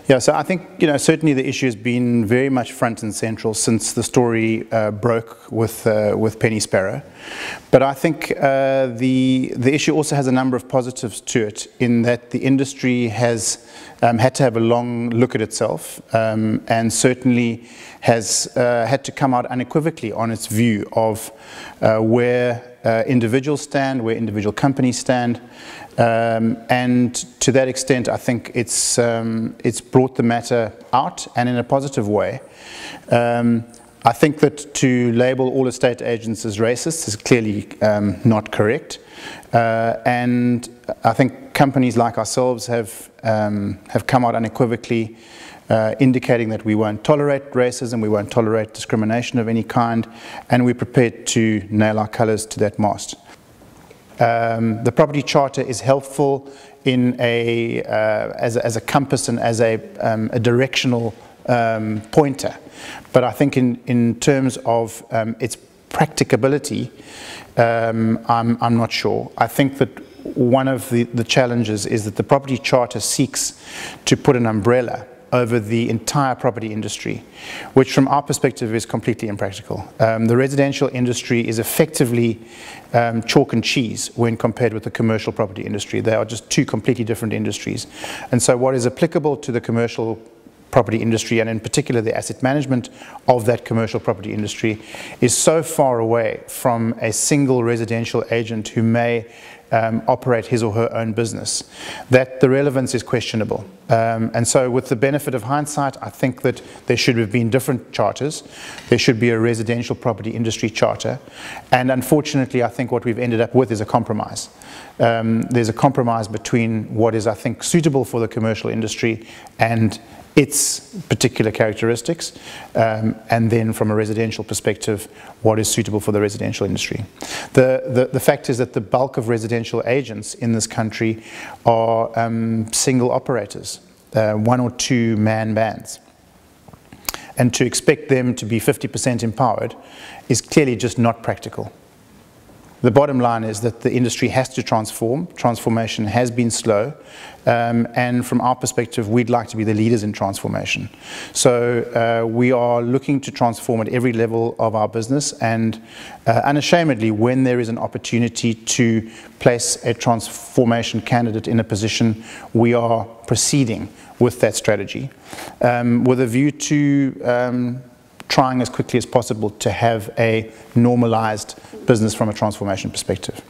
Yeah, so I think, certainly the issue has been very much front and central since the story broke with Penny Sparrow. But I think the issue also has a number of positives to it, in that the industry has had to have a long look at itself, and certainly has had to come out unequivocally on its view of where individuals stand, where individual companies stand, and to that extent, I think it's brought the matter out, and in a positive way. I think that to label all estate agents as racist is clearly not correct, and I think companies like ourselves have come out unequivocally, indicating that we won't tolerate racism, we won't tolerate discrimination of any kind, and we're prepared to nail our colours to that mast. The property charter is helpful in as a compass and as a directional pointer, but I think in terms of its practicability, I'm not sure. I think that one of the challenges is that the property charter seeks to put an umbrella over the entire property industry, which from our perspective is completely impractical. The residential industry is effectively chalk and cheese when compared with the commercial property industry. They are just two completely different industries. And so what is applicable to the commercial property industry, and in particular the asset management of that commercial property industry, is so far away from a single residential agent who may operate his or her own business, that the relevance is questionable. And so with the benefit of hindsight, I think that there should have been different charters. There should be a residential property industry charter. And unfortunately, I think what we've ended up with is a compromise. There's a compromise between what is, I think, suitable for the commercial industry and its particular characteristics, and then from a residential perspective, what is suitable for the residential industry. The fact is that the bulk of residential agents in this country are single operators, one or two man bands. And to expect them to be 50% empowered is clearly just not practical. The bottom line is that the industry has to transform. Transformation has been slow, and from our perspective, we'd like to be the leaders in transformation. So we are looking to transform at every level of our business, and unashamedly, when there is an opportunity to place a transformation candidate in a position, we are proceeding with that strategy, with a view to trying as quickly as possible to have a normalized business from a transformation perspective.